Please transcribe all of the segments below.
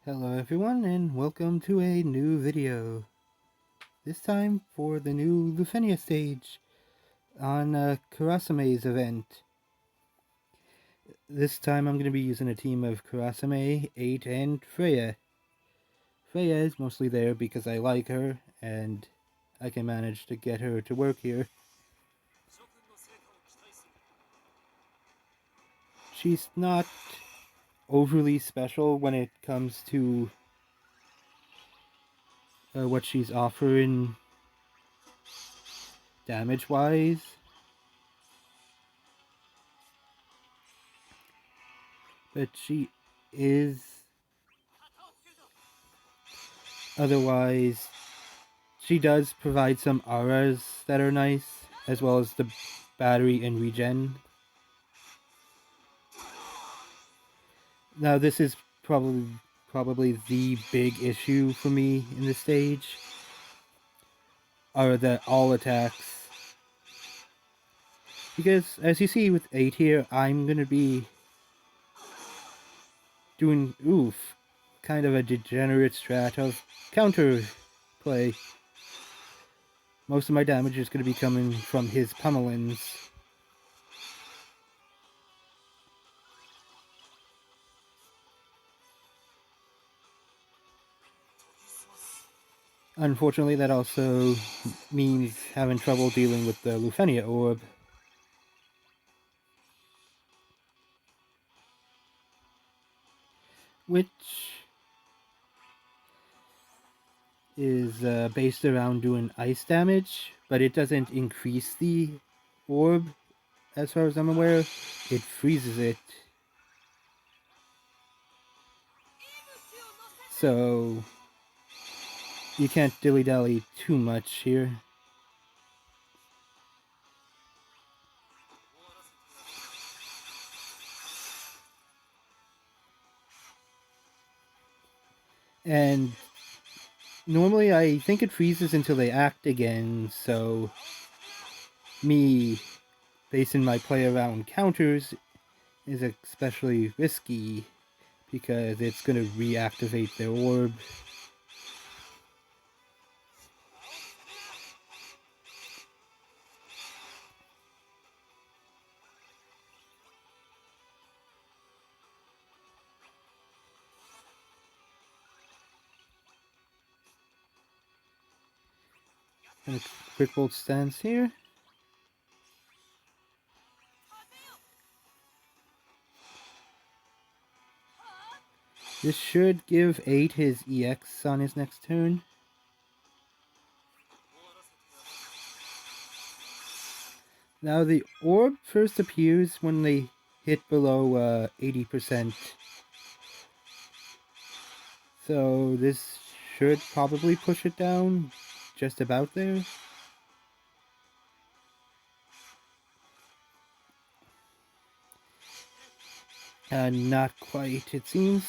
Hello everyone and welcome to a new video. This time for the new Lufenia stage on Kurasame's event. This time I'm going to be using a team of Kurasame, 8, and Freya. Freya is mostly there because I like her and I can manage to get her to work here. She's not overly special when it comes to what she's offering damage-wise. But she is otherwise, she does provide some auras that are nice, as well as the battery and regen. Now this is probably the big issue for me in this stage, are the all attacks. Because as you see with 8 here, I'm going to be doing, kind of a degenerate strat of counter play. Most of my damage is going to be coming from his pummelings. Unfortunately, that also means having trouble dealing with the Lufenia orb. Which is based around doing ice damage, but it doesn't increase the orb, as far as I'm aware. It freezes it. So you can't dilly-dally too much here. And normally I think it freezes until they act again, so me basing my play around counters is especially risky because it's going to reactivate their orb. And a quick bolt stance here. This should give 8 his EX on his next turn. Now the orb first appears when they hit below 80%. So this should probably push it down just about there. Not quite, it seems.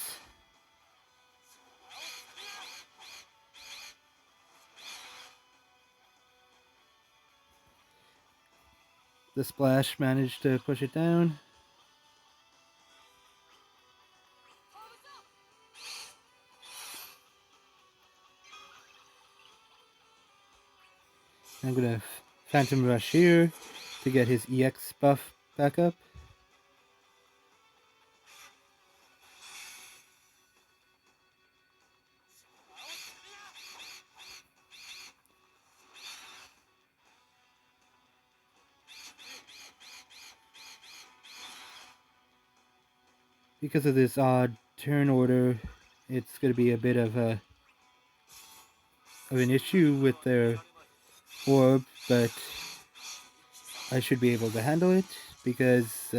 The splash managed to push it down. I'm gonna Phantom Rush here to get his EX buff back up. Because of this odd turn order, it's going to be a bit of an issue with their orb, but I should be able to handle it because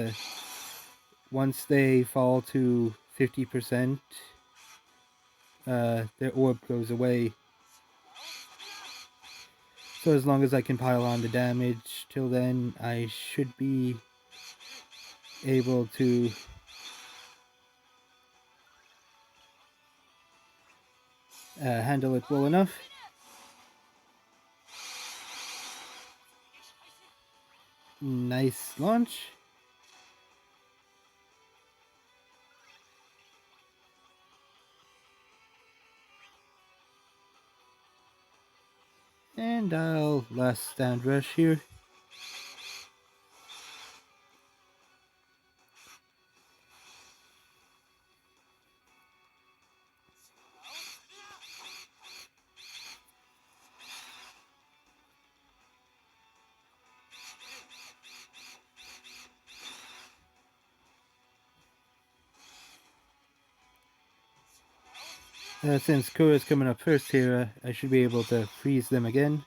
once they fall to 50%, their orb goes away. So as long as I can pile on the damage till then, I should be able to handle it well enough. Nice launch. And I'll last stand rush here. Since Kura's coming up first here, I should be able to freeze them again.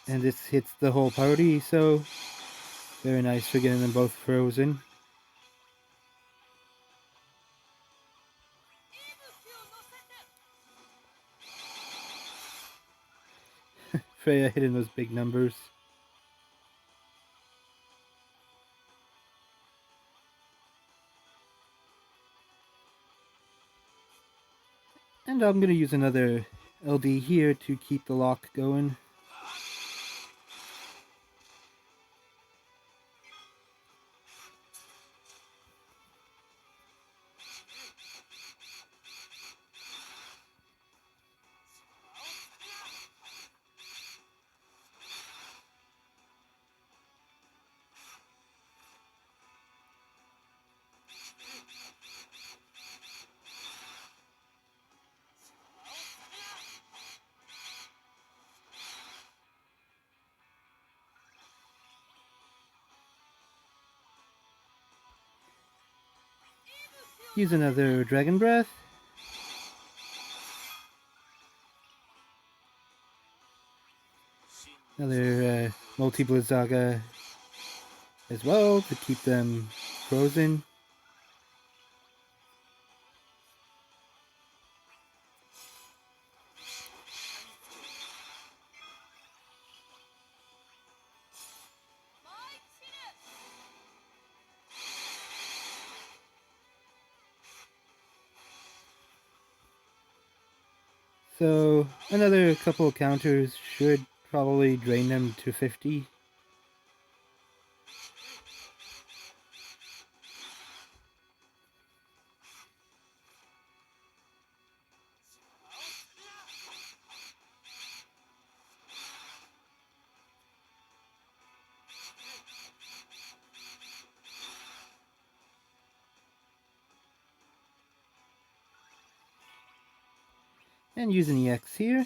And this hits the whole party, so very nice for getting them both frozen. Freya hitting those big numbers. And I'm going to use another LD here to keep the lock going. Use another Dragon Breath. Another Multi-Blizzaga as well to keep them frozen. So another couple of counters should probably drain them to 50. And use an EX here.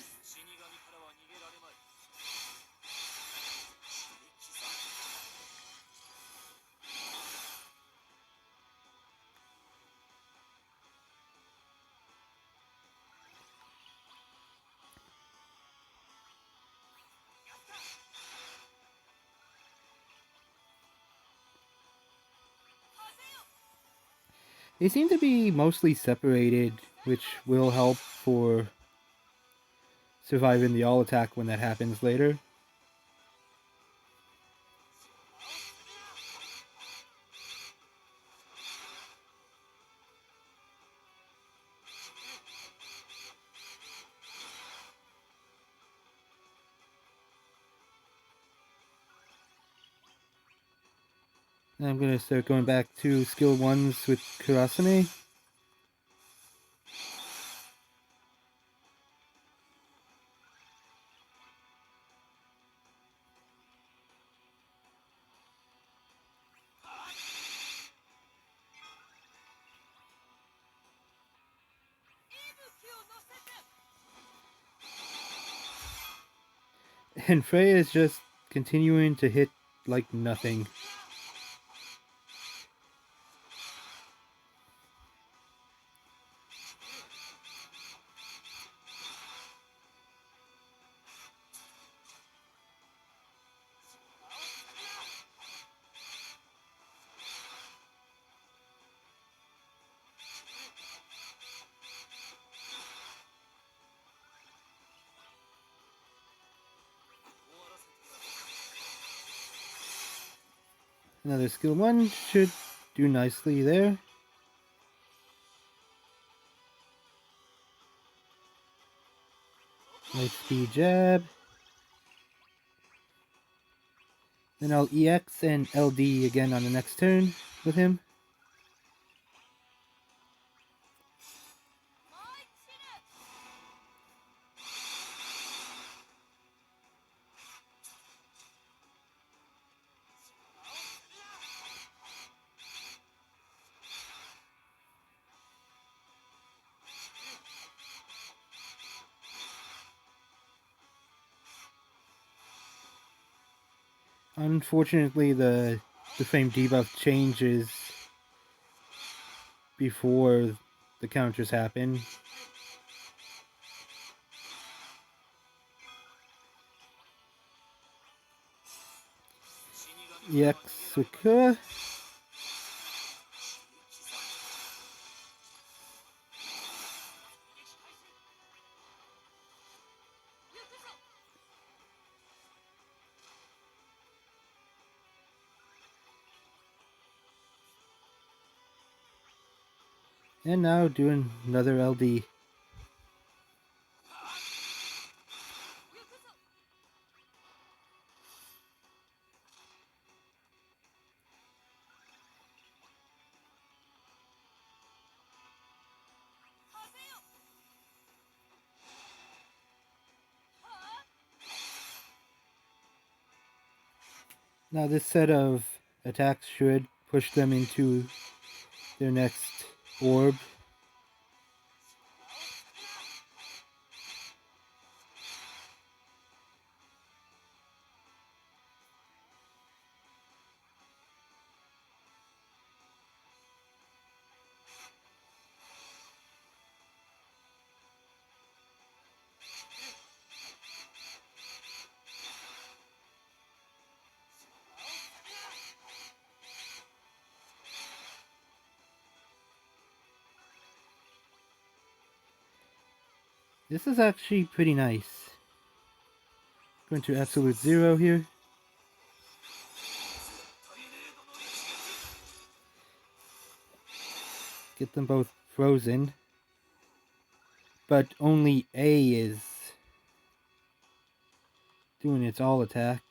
They seem to be mostly separated, which will help for surviving the all attack when that happens later. And I'm going to start going back to skill 1s with Kurasame. And Freya is just continuing to hit like nothing. Another skill 1 should do nicely there. Light speed jab. Then I'll EX and LD again on the next turn. with him. Unfortunately, the frame debuff changes before the counters happen. EX Sakura. And now doing another LD. Now this set of attacks should push them into their next orb. This is actually pretty nice. Going to absolute zero here. Get them both frozen. But only A is doing its all attack.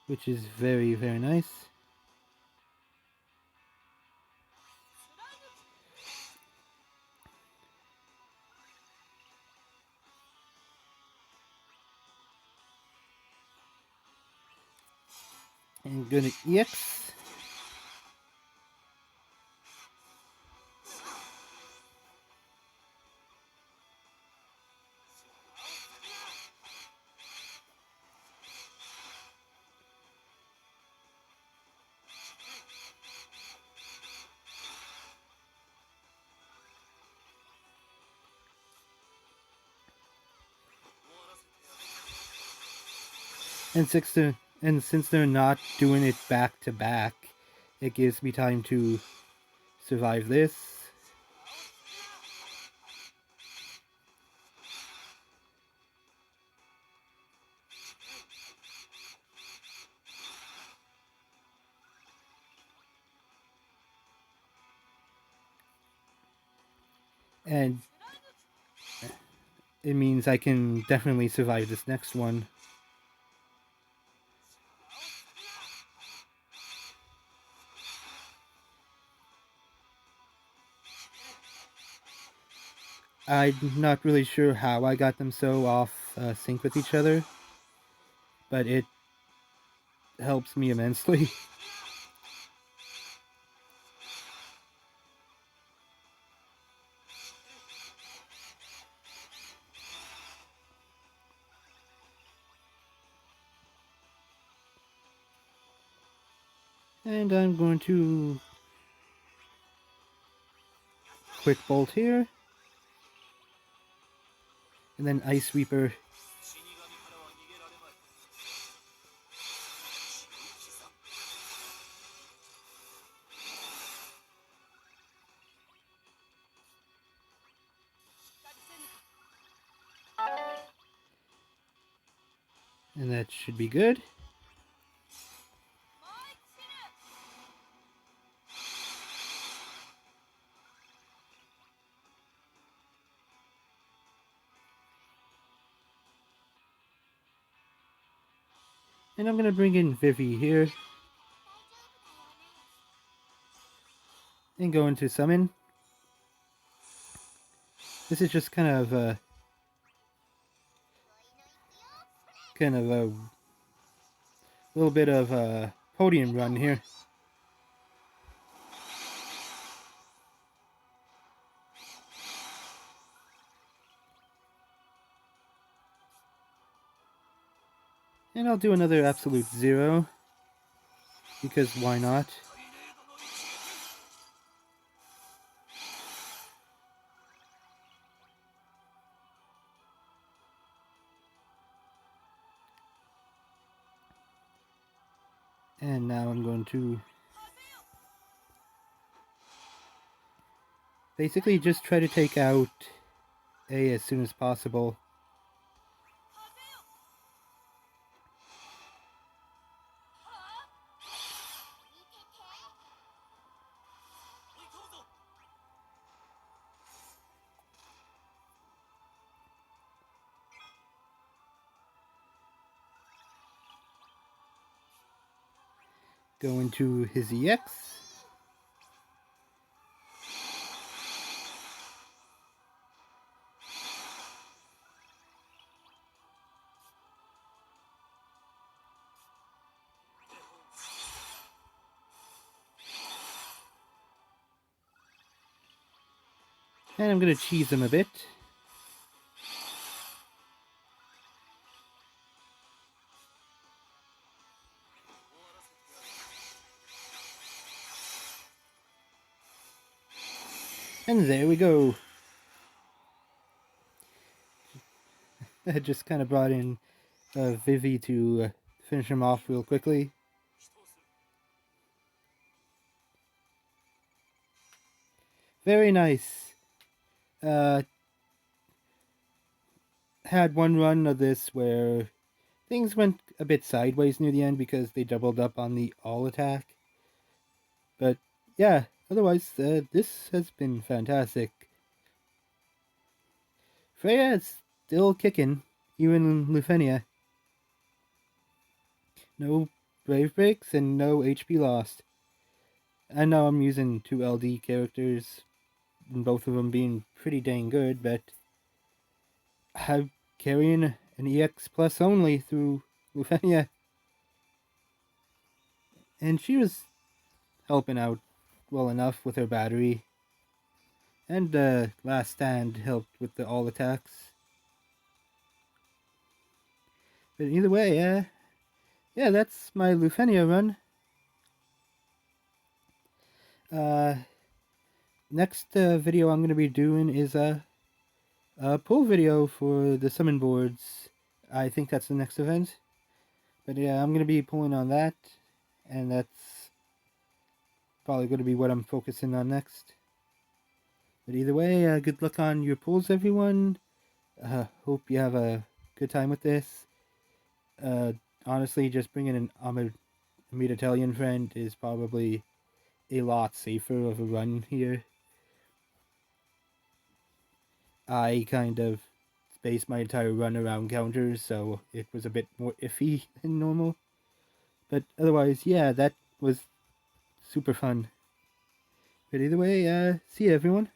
Which is very, very nice. And gonna EX. And since they're not doing it back to back, it gives me time to survive this. And it means I can definitely survive this next one. I'm not really sure how I got them so off sync with each other, but it helps me immensely. And I'm going to quick bolt here, and then Ice Sweeper. And that should be good. And I'm gonna bring in Vivi here. And go into summon. This is just kind of a little bit of a podium run here. And I'll do another absolute 0. Because why not? And now I'm going to basically just try to take out A as soon as possible. Go into his EX. And I'm going to cheese him a bit. And there we go. I just kind of brought in Vivi to finish him off real quickly. Very nice. Had one run of this where things went a bit sideways near the end because they doubled up on the all attack. But yeah, otherwise, this has been fantastic. Freya is still kicking, even in Lufenia. No Brave Breaks and no HP lost. I know I'm using 2 LD characters, and both of them being pretty dang good, but I'm carrying an EX plus only through Lufenia. And she was helping out well enough with her battery. And Last Stand helped with the all attacks. But either way, yeah, that's my Lufenia run. Next video I'm going to be doing is a pull video for the summon boards. I think that's the next event. But yeah, I'm going to be pulling on that. And that's probably going to be what I'm focusing on next. But either way, good luck on your pulls, everyone. Hope you have a good time with this. Honestly, just bringing an Amid Italian friend is probably a lot safer of a run here. I kind of spaced my entire run around counters, so it was a bit more iffy than normal. But otherwise, yeah, that was super fun. But either way, see you, everyone.